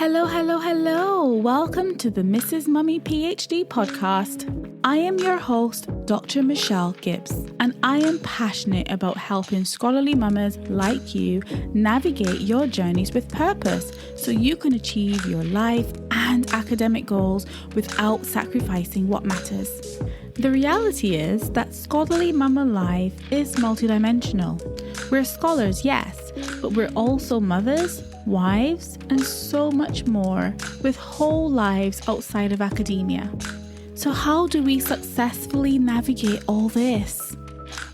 Hello, hello, hello. Welcome to the Mrs. Mummy PhD podcast. I am your host, Dr. Michelle Gibbs, and I am passionate about helping scholarly mamas like you navigate your journeys with purpose so you can achieve your life and academic goals without sacrificing what matters. The reality is that scholarly mama life is multidimensional. We're scholars, yes, but we're also mothers, wives, and so much more with whole lives outside of academia. So how do we successfully navigate all this?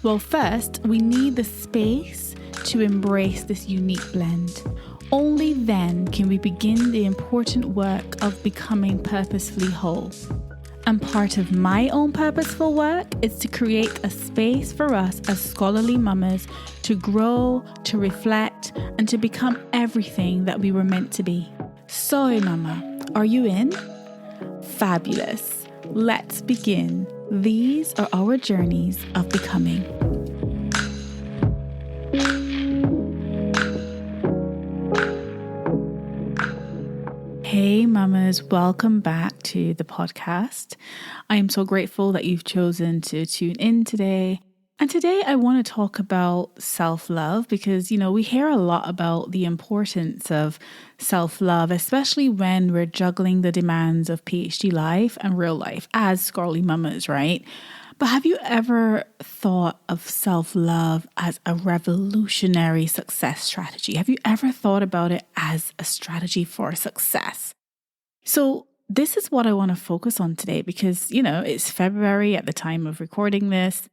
Well, first, we need the space to embrace this unique blend. Only then can we begin the important work of becoming purposefully whole. And part of my own purposeful work is to create a space for us as scholarly mamas to grow, to reflect, and to become everything that we were meant to be. So, mama, are you in? Fabulous. Let's begin. These are our journeys of becoming. Hey mamas, welcome back to the podcast. I am so grateful that you've chosen to tune in today. And today I want to talk about self-love because, we hear a lot about the importance of self-love, especially when we're juggling the demands of PhD life and real life as scholarly mamas, right? But have you ever thought of self-love as a revolutionary success strategy? Have you ever thought about it as a strategy for success? So this is what I want to focus on today because, it's February at the time of recording this.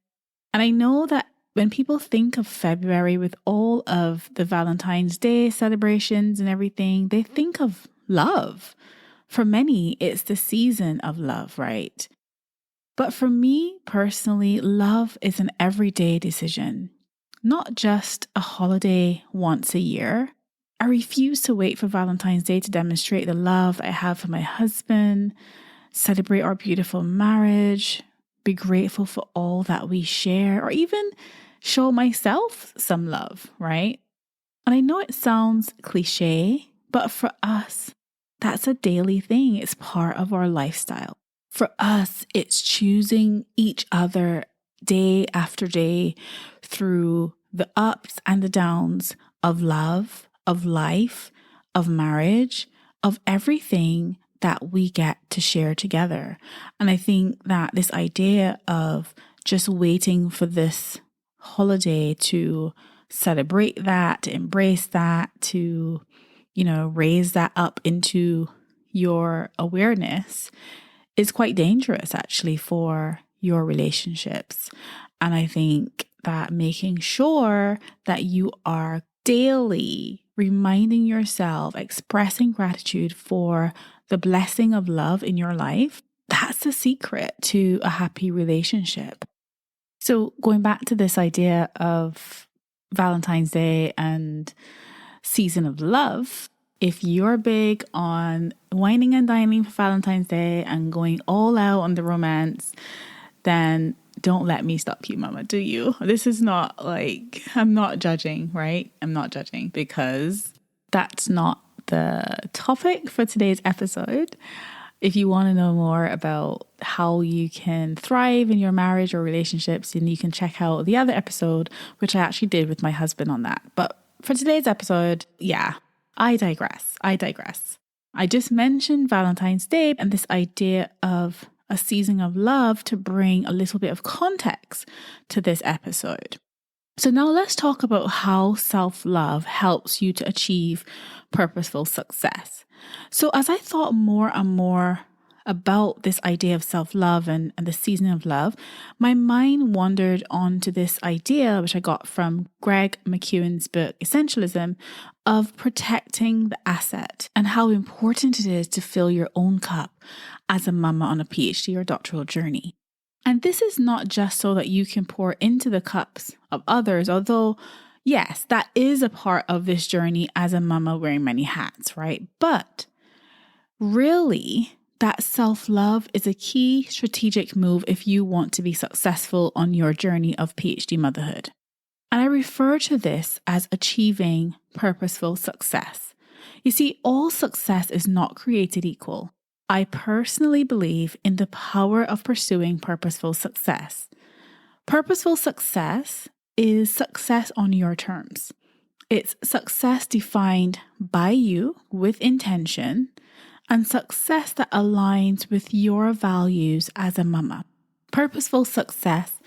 And I know that when people think of February with all of the Valentine's Day celebrations and everything, they think of love. For many, it's the season of love, right? But for me personally, love is an everyday decision, not just a holiday once a year. I refuse to wait for Valentine's Day to demonstrate the love I have for my husband, celebrate our beautiful marriage, be grateful for all that we share, or even show myself some love, right? And I know it sounds cliche, but for us, that's a daily thing. It's part of our lifestyle. For us, it's choosing each other day after day through the ups and the downs of love, of life, of marriage, of everything that we get to share together. And I think that this idea of just waiting for this holiday to celebrate that, to embrace that, to, raise that up into your awareness is quite dangerous actually for your relationships. And I think that making sure that you are daily reminding yourself, expressing gratitude for the blessing of love in your life, that's the secret to a happy relationship. So going back to this idea of Valentine's Day and season of love, if you're big on whining and dining for Valentine's Day and going all out on the romance, then don't let me stop you, mama, do you? This is not I'm not judging, right? I'm not judging because that's not the topic for today's episode. If you want to know more about how you can thrive in your marriage or relationships, then you can check out the other episode, which I actually did with my husband on that. But for today's episode, I digress. I just mentioned Valentine's Day and this idea of a season of love to bring a little bit of context to this episode. So now let's talk about how self-love helps you to achieve purposeful success. So as I thought more and more about this idea of self-love and the season of love, my mind wandered onto this idea, which I got from Greg McKeown's book, Essentialism, of protecting the asset and how important it is to fill your own cup as a mama on a PhD or doctoral journey. And this is not just so that you can pour into the cups of others, although, yes, that is a part of this journey as a mama wearing many hats, right? But really, that self-love is a key strategic move if you want to be successful on your journey of PhD motherhood. And I refer to this as achieving purposeful success. You see, all success is not created equal. I personally believe in the power of pursuing purposeful success. Purposeful success is success on your terms. It's success defined by you with intention and success that aligns with your values as a mama. Purposeful success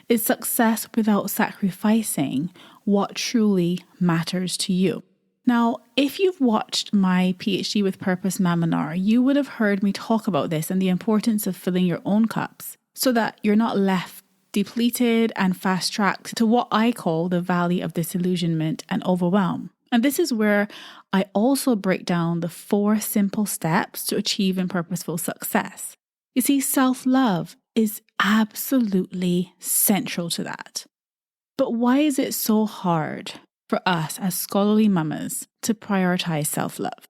is success without sacrificing what truly matters to you. Now, if you've watched my PhD with Purpose Maminar, you would have heard me talk about this and the importance of filling your own cups so that you're not left depleted and fast-tracked to what I call the valley of disillusionment and overwhelm. And this is where I also break down the 4 simple steps to achieving purposeful success. You see, self-love is absolutely central to that. But why is it so hard for us as scholarly mamas to prioritize self-love?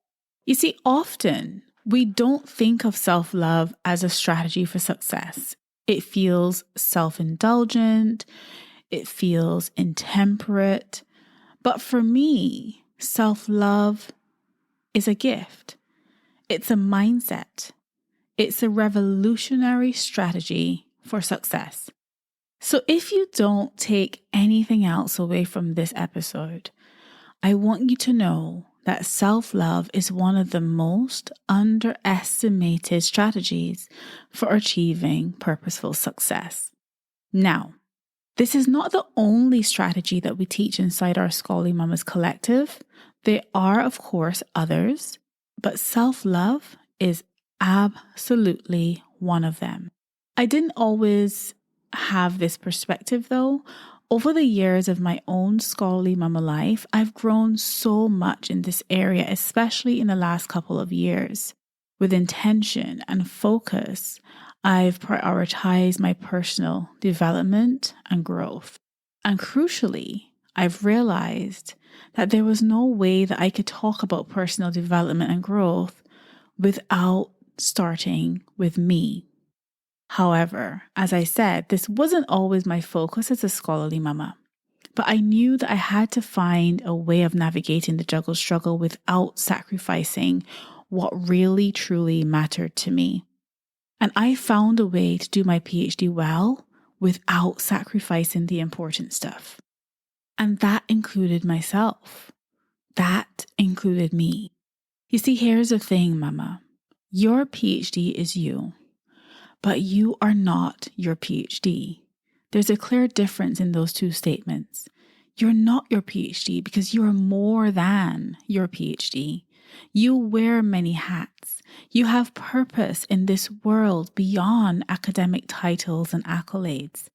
You see, often we don't think of self-love as a strategy for success. It feels self-indulgent, it feels intemperate. But for me, self-love is a gift. It's a mindset. It's a revolutionary strategy for success. So if you don't take anything else away from this episode, I want you to know that self-love is one of the most underestimated strategies for achieving purposeful success. Now, this is not the only strategy that we teach inside our Scholarly Mamas Collective. There are, of course, others, but self-love is absolutely one of them. I didn't always have this perspective though. Over the years of my own scholarly mama life, I've grown so much in this area, especially in the last couple of years. With intention and focus, I've prioritized my personal development and growth. And crucially, I've realized that there was no way that I could talk about personal development and growth without starting with me. However, as I said, this wasn't always my focus as a scholarly mama, but I knew that I had to find a way of navigating the juggle struggle without sacrificing what really truly mattered to me. And I found a way to do my PhD well without sacrificing the important stuff. And that included myself. That included me. You see, here's the thing, mama. Your PhD is you. But you are not your PhD. There's a clear difference in those two statements. You're not your PhD because you are more than your PhD. You wear many hats. You have purpose in this world beyond academic titles and accolades.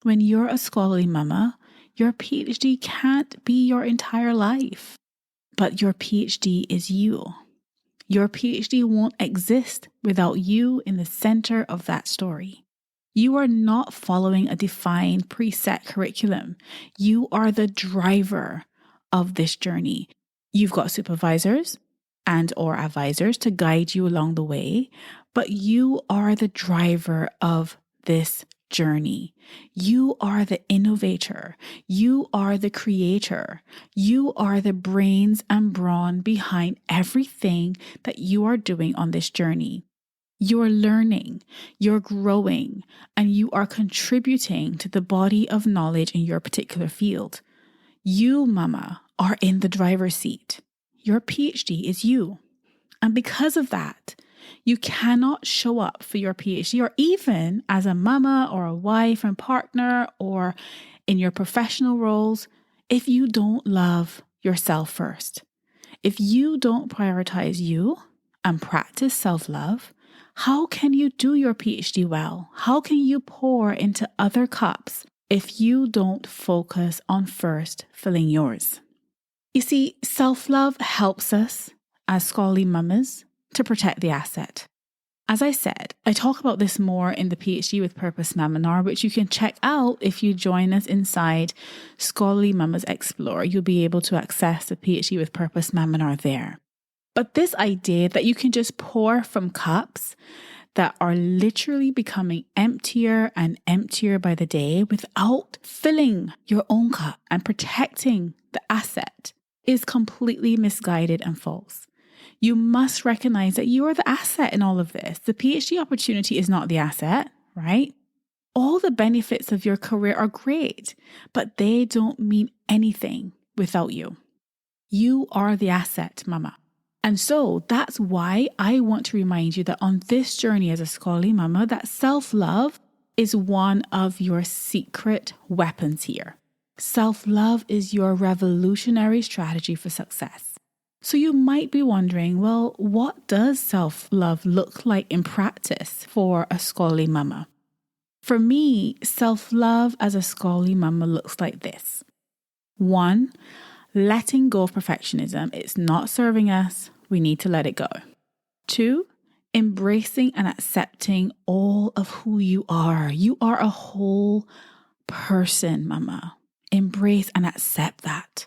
When you're a scholarly mama, your PhD can't be your entire life. But your PhD is you. Your PhD won't exist without you in the center of that story. You are not following a defined preset curriculum. You are the driver of this journey. You've got supervisors and or advisors to guide you along the way, but you are the driver of this journey. You are the innovator. You are the creator. You are the brains and brawn behind everything that you are doing on this journey. You're learning, you're growing, and you are contributing to the body of knowledge in your particular field. You, mama, are in the driver's seat. Your PhD is you. And because of that, you cannot show up for your PhD or even as a mama or a wife and partner or in your professional roles if you don't love yourself first. If you don't prioritize you and practice self-love, how can you do your PhD well? How can you pour into other cups if you don't focus on first filling yours? You see, self-love helps us as scholarly mamas to protect the asset. As I said, I talk about this more in the PhD with Purpose Maminar, which you can check out if you join us inside Scholarly Mamas Explore. You'll be able to access the PhD with Purpose Maminar there. But this idea that you can just pour from cups that are literally becoming emptier and emptier by the day without filling your own cup and protecting the asset is completely misguided and false. You must recognize that you are the asset in all of this. The PhD opportunity is not the asset, right? All the benefits of your career are great, but they don't mean anything without you. You are the asset, mama. And so that's why I want to remind you that on this journey as a scholarly mama, that self-love is one of your secret weapons here. Self-love is your revolutionary strategy for success. So you might be wondering, well, what does self-love look like in practice for a scholarly mama? For me, self-love as a scholarly mama looks like this. 1, letting go of perfectionism. It's not serving us. We need to let it go. 2, embracing and accepting all of who you are. You are a whole person, mama. Embrace and accept that.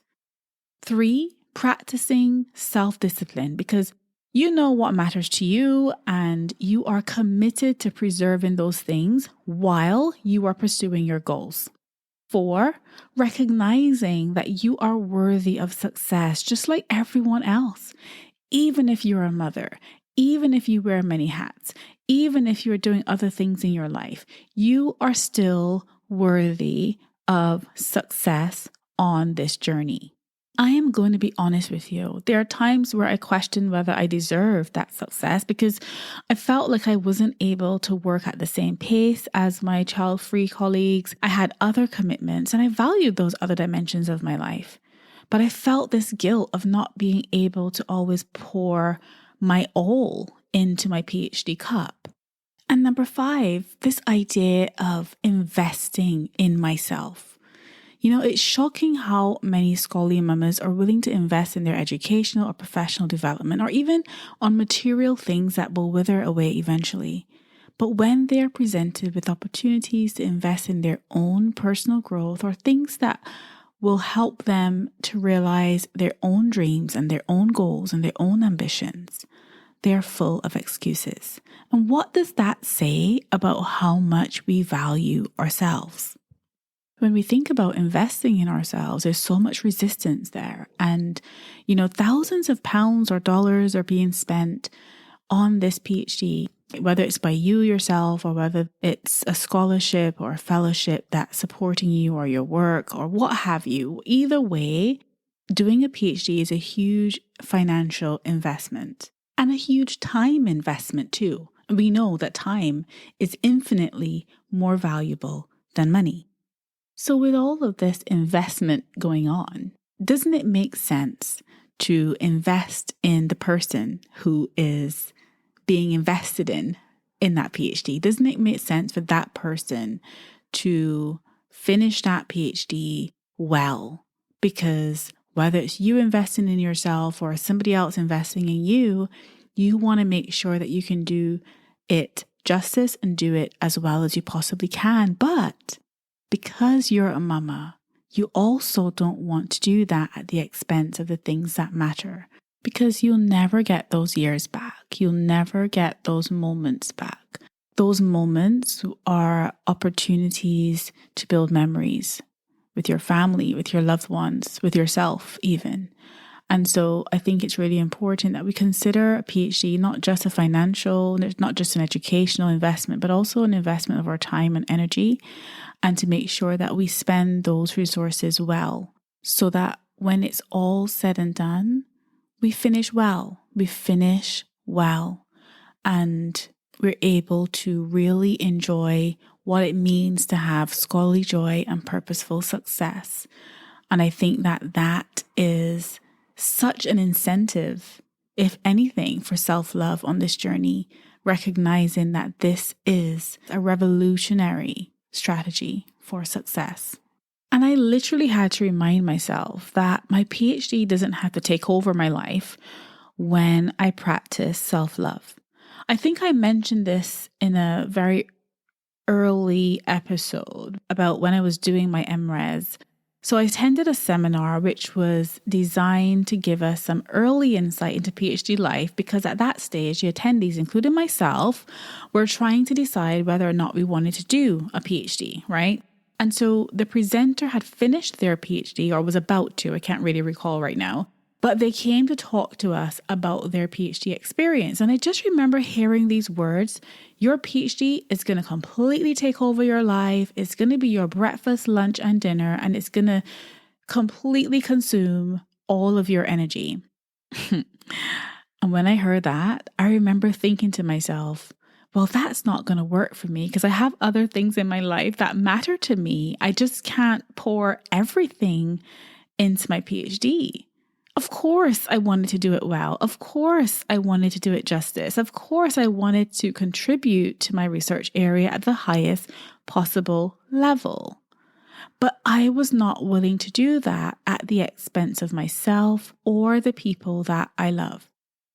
3, practicing self-discipline because you know what matters to you and you are committed to preserving those things while you are pursuing your goals. 4, recognizing that you are worthy of success just like everyone else. Even if you're a mother, even if you wear many hats, even if you're doing other things in your life, you are still worthy of success on this journey. I am going to be honest with you. There are times where I question whether I deserve that success because I felt like I wasn't able to work at the same pace as my child-free colleagues. I had other commitments and I valued those other dimensions of my life. But I felt this guilt of not being able to always pour my all into my PhD cup. And number 5, this idea of investing in myself. It's shocking how many scholarly mamas are willing to invest in their educational or professional development or even on material things that will wither away eventually. But when they are presented with opportunities to invest in their own personal growth or things that will help them to realize their own dreams and their own goals and their own ambitions, they're full of excuses. And what does that say about how much we value ourselves? When we think about investing in ourselves, there's so much resistance there. And, thousands of pounds or dollars are being spent on this PhD, whether it's by you yourself or whether it's a scholarship or a fellowship that's supporting you or your work or what have you. Either way, doing a PhD is a huge financial investment and a huge time investment too. We know that time is infinitely more valuable than money. So with all of this investment going on, doesn't it make sense to invest in the person who is being invested in that PhD? Doesn't it make sense for that person to finish that PhD well? Because whether it's you investing in yourself or somebody else investing in you, you want to make sure that you can do it justice and do it as well as you possibly can. But because you're a mama, you also don't want to do that at the expense of the things that matter, because you'll never get those years back. You'll never get those moments back. Those moments are opportunities to build memories with your family, with your loved ones, with yourself even. And so I think it's really important that we consider a PhD not just a financial, not just an educational investment, but also an investment of our time and energy, and to make sure that we spend those resources well so that when it's all said and done, we finish well. We finish well and we're able to really enjoy what it means to have scholarly joy and purposeful success. And I think that is such an incentive, if anything, for self-love on this journey, recognizing that this is a revolutionary strategy for success. And I literally had to remind myself that my PhD doesn't have to take over my life when I practice self-love. I think I mentioned this in a very early episode about when I was doing my MRes. So I attended a seminar which was designed to give us some early insight into PhD life, because at that stage, the attendees, including myself, were trying to decide whether or not we wanted to do a PhD, right? And so the presenter had finished their PhD or was about to, I can't really recall right now. But they came to talk to us about their PhD experience. And I just remember hearing these words: your PhD is going to completely take over your life. It's going to be your breakfast, lunch, and dinner, and it's going to completely consume all of your energy. And when I heard that, I remember thinking to myself, well, that's not going to work for me because I have other things in my life that matter to me. I just can't pour everything into my PhD. Of course, I wanted to do it well. Of course, I wanted to do it justice. Of course, I wanted to contribute to my research area at the highest possible level. But I was not willing to do that at the expense of myself or the people that I love.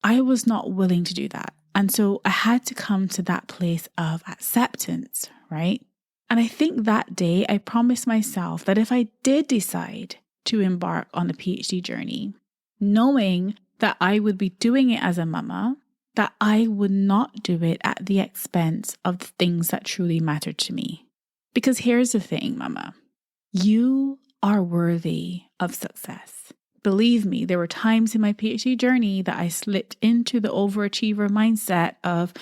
I was not willing to do that. And so I had to come to that place of acceptance, right? And I think that day I promised myself that if I did decide to embark on a PhD journey, knowing that I would be doing it as a mama, that I would not do it at the expense of the things that truly mattered to me. Because here's the thing, mama, you are worthy of success. Believe me, there were times in my PhD journey that I slipped into the overachiever mindset of,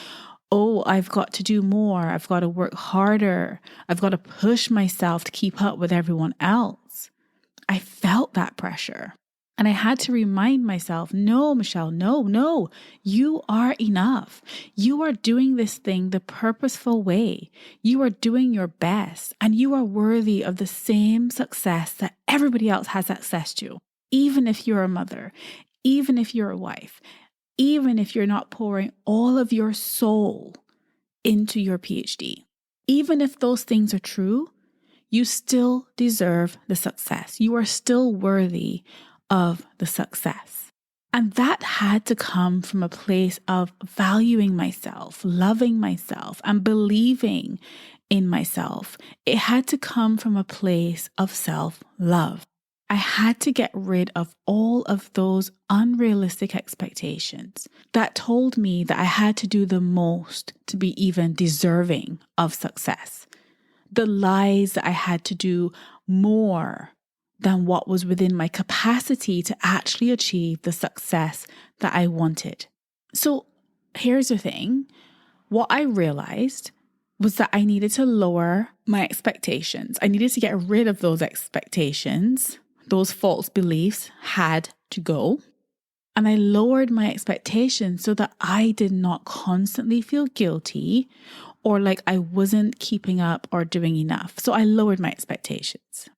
oh, I've got to do more. I've got to work harder. I've got to push myself to keep up with everyone else. I felt that pressure. And I had to remind myself, no, Michelle, no, you are enough. You are doing this thing the purposeful way. You are doing your best, and you are worthy of the same success that everybody else has access to. Even if you're a mother, even if you're a wife, even if you're not pouring all of your soul into your PhD, even if those things are true, you still deserve the success. You are still worthy of the success. And that had to come from a place of valuing myself, loving myself, and believing in myself. It had to come from a place of self-love. I had to get rid of all of those unrealistic expectations that told me that I had to do the most to be even deserving of success. The lies that I had to do more than what was within my capacity to actually achieve the success that I wanted. So here's the thing. What I realized was that I needed to lower my expectations. I needed to get rid of those expectations. Those false beliefs had to go. And I lowered my expectations so that I did not constantly feel guilty or like I wasn't keeping up or doing enough. So I lowered my expectations.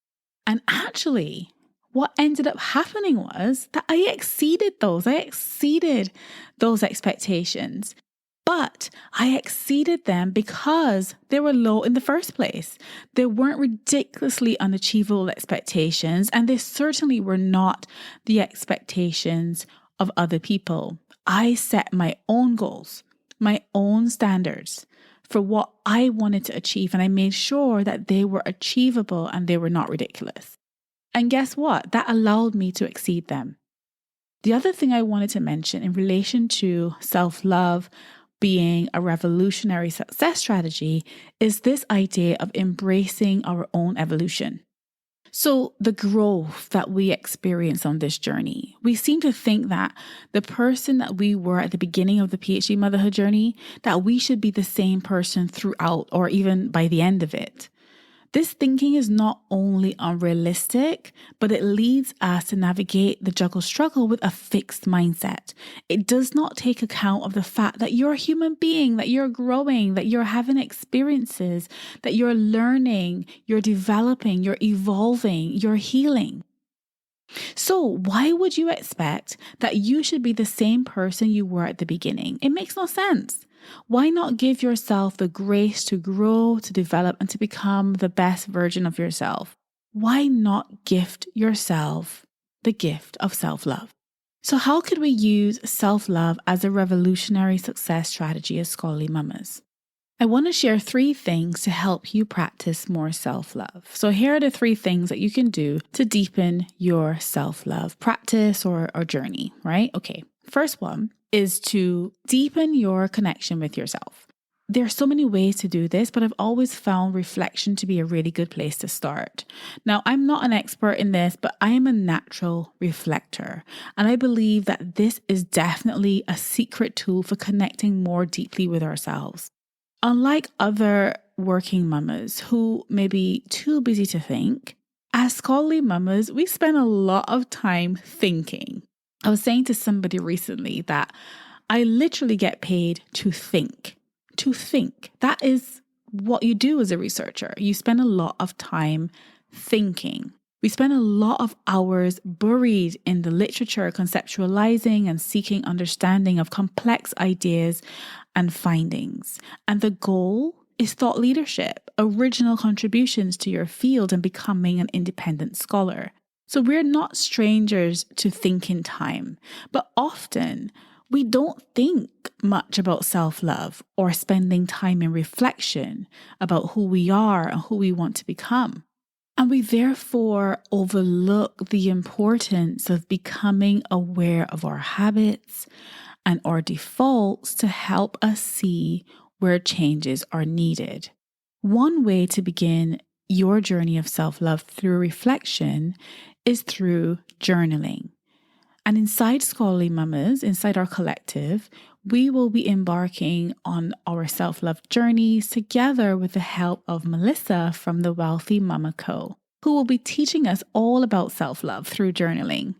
And actually, what ended up happening was that I exceeded those. I exceeded those expectations. But I exceeded them because they were low in the first place. They weren't ridiculously unachievable expectations, and they certainly were not the expectations of other people. I set my own goals, my own standards for what I wanted to achieve, and I made sure that they were achievable and they were not ridiculous. And guess what? That allowed me to exceed them. The other thing I wanted to mention in relation to self-love being a revolutionary success strategy is this idea of embracing our own evolution. So the growth that we experience on this journey, we seem to think that the person that we were at the beginning of the PhD motherhood journey, that we should be the same person throughout or even by the end of it. This thinking is not only unrealistic, but it leads us to navigate the juggle struggle with a fixed mindset. It does not take account of the fact that you're a human being, that you're growing, that you're having experiences, that you're learning, you're developing, you're evolving, you're healing. So why would you expect that you should be the same person you were at the beginning? It makes no sense. Why not give yourself the grace to grow, to develop, and to become the best version of yourself? Why not gift yourself the gift of self-love? So how could we use self-love as a revolutionary success strategy as scholarly mamas? I want to share 3 things to help you practice more self-love. So here are the 3 things that you can do to deepen your self-love practice or journey, right? Okay. First one is to deepen your connection with yourself. There are so many ways to do this, but I've always found reflection to be a really good place to start. Now, I'm not an expert in this, but I am a natural reflector. And I believe that this is definitely a secret tool for connecting more deeply with ourselves. Unlike other working mamas who may be too busy to think, as scholarly mamas, we spend a lot of time thinking. I was saying to somebody recently that I literally get paid to think. To think. That is what you do as a researcher. You spend a lot of time thinking. We spend a lot of hours buried in the literature, conceptualizing and seeking understanding of complex ideas and findings. And the goal is thought leadership, original contributions to your field, and becoming an independent scholar. So we're not strangers to thinking time, but often we don't think much about self-love or spending time in reflection about who we are and who we want to become. And we therefore overlook the importance of becoming aware of our habits and our defaults to help us see where changes are needed. One way to begin your journey of self-love through reflection is through journaling. And inside Scholarly Mamas, inside our collective, we will be embarking on our self-love journeys together with the help of Melissa from the Wealthy Mama Co., who will be teaching us all about self-love through journaling.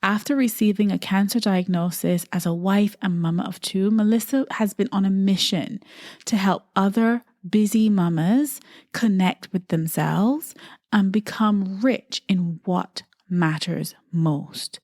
After receiving a cancer diagnosis as a wife and mama of two, Melissa has been on a mission to help other busy mamas connect with themselves and become rich in what matters most.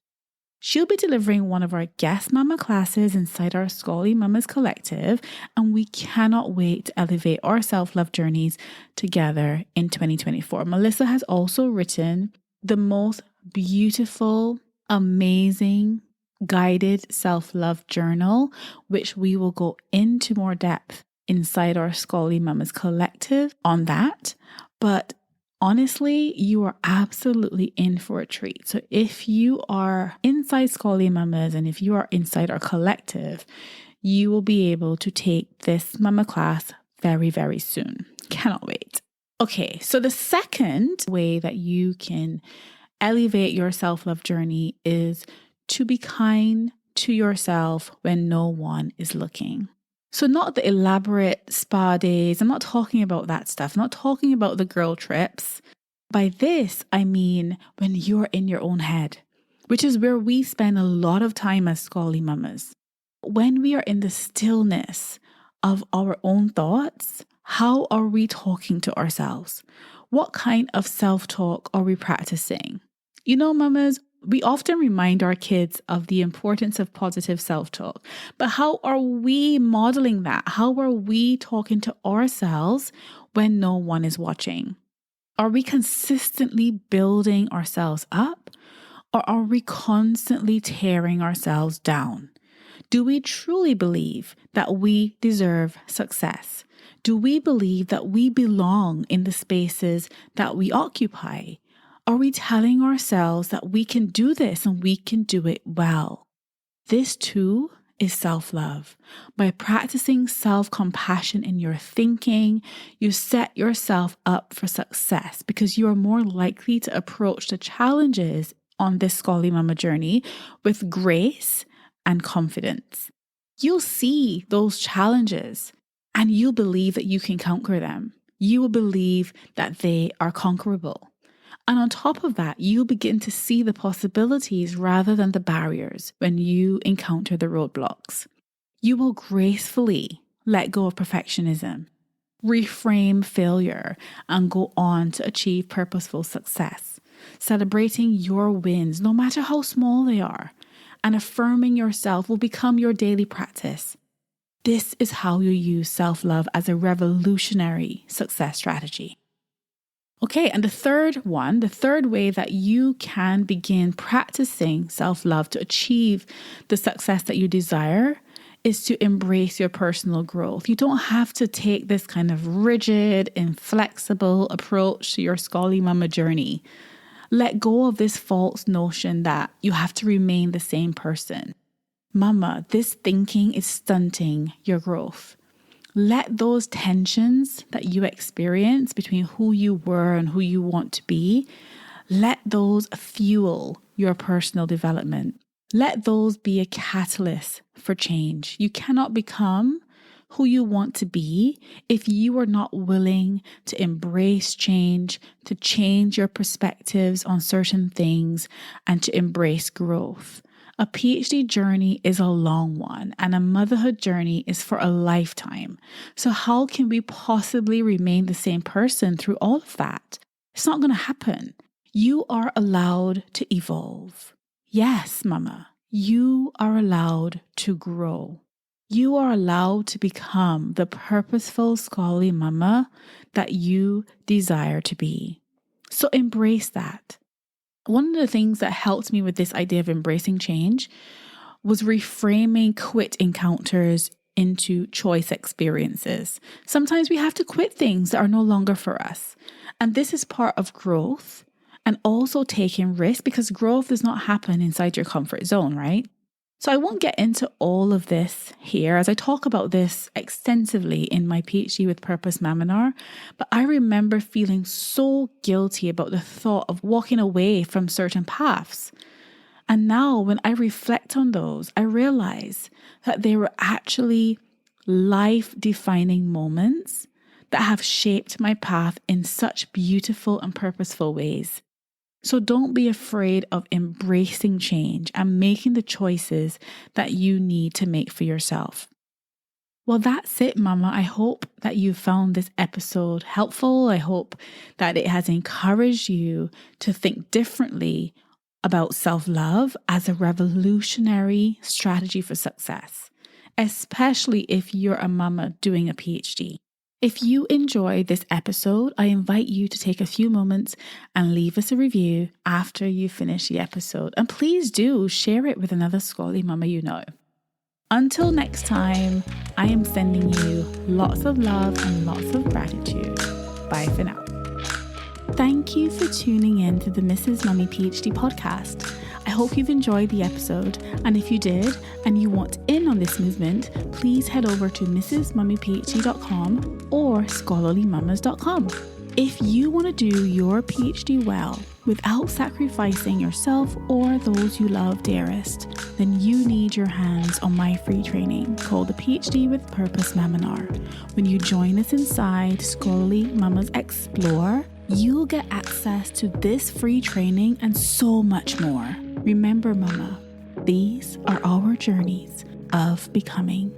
She'll be delivering one of our guest mama classes inside our Scholarly Mamas Collective, and we cannot wait to elevate our self-love journeys together in 2024. Melissa has also written the most beautiful, amazing, guided self-love journal, which we will go into more depth inside our Scholarly Mamas Collective on that. But honestly, you are absolutely in for a treat. So if you are inside Scholarly Mamas and if you are inside our collective, you will be able to take this mama class very, very soon. Cannot wait. Okay, so the second way that you can elevate your self-love journey is to be kind to yourself when no one is looking. So not the elaborate spa days. I'm not talking about that stuff. I'm not talking about the girl trips. By this, I mean when you're in your own head, which is where we spend a lot of time as Scholarly Mamas. When we are in the stillness of our own thoughts, how are we talking to ourselves? What kind of self-talk are we practicing? You know, mamas, we often remind our kids of the importance of positive self-talk, but how are we modeling that? How are we talking to ourselves when no one is watching? Are we consistently building ourselves up, or are we constantly tearing ourselves down? Do we truly believe that we deserve success? Do we believe that we belong in the spaces that we occupy? Are we telling ourselves that we can do this and we can do it well? This too is self-love. By practicing self-compassion in your thinking, you set yourself up for success because you are more likely to approach the challenges on this Scholarly Mama journey with grace and confidence. You'll see those challenges and you'll believe that you can conquer them. You will believe that they are conquerable. And on top of that, you'll begin to see the possibilities rather than the barriers when you encounter the roadblocks. You will gracefully let go of perfectionism, reframe failure, and go on to achieve purposeful success, celebrating your wins, no matter how small they are, and affirming yourself will become your daily practice. This is how you use self-love as a revolutionary success strategy. Okay, and the third way that you can begin practicing self-love to achieve the success that you desire is to embrace your personal growth. You don't have to take this kind of rigid, inflexible approach to your Scholarly Mama journey. Let go of this false notion that you have to remain the same person. Mama, this thinking is stunting your growth. Let those tensions that you experience between who you were and who you want to be, let those fuel your personal development. Let those be a catalyst for change. You cannot become who you want to be if you are not willing to embrace change, to change your perspectives on certain things, and to embrace growth. A PhD journey is a long one, and a motherhood journey is for a lifetime. So how can we possibly remain the same person through all of that? It's not going to happen. You are allowed to evolve. Yes, mama, you are allowed to grow. You are allowed to become the purposeful, scholarly mama that you desire to be. So embrace that. One of the things that helped me with this idea of embracing change was reframing quit encounters into choice experiences. Sometimes we have to quit things that are no longer for us. And this is part of growth and also taking risks, because growth does not happen inside your comfort zone, right? So I won't get into all of this here as I talk about this extensively in my PhD with Purpose Maminar, but I remember feeling so guilty about the thought of walking away from certain paths. And now when I reflect on those, I realize that they were actually life-defining moments that have shaped my path in such beautiful and purposeful ways. So don't be afraid of embracing change and making the choices that you need to make for yourself. Well, that's it, Mama. I hope that you found this episode helpful. I hope that it has encouraged you to think differently about self-love as a revolutionary strategy for success, especially if you're a mama doing a PhD. If you enjoyed this episode, I invite you to take a few moments and leave us a review after you finish the episode. And please do share it with another scholarly mama you know. Until next time, I am sending you lots of love and lots of gratitude. Bye for now. Thank you for tuning in to the Mrs. Mummy PhD podcast. I hope you've enjoyed the episode, and if you did and you want in on this movement, please head over to mrsmummyphd.com or scholarlymamas.com. If you want to do your PhD well without sacrificing yourself or those you love dearest, then you need your hands on my free training called the PhD with Purpose Maminar. When you join us inside Scholarly Mamas Explore, you'll get access to this free training and so much more. Remember, Mama, these are our journeys of becoming.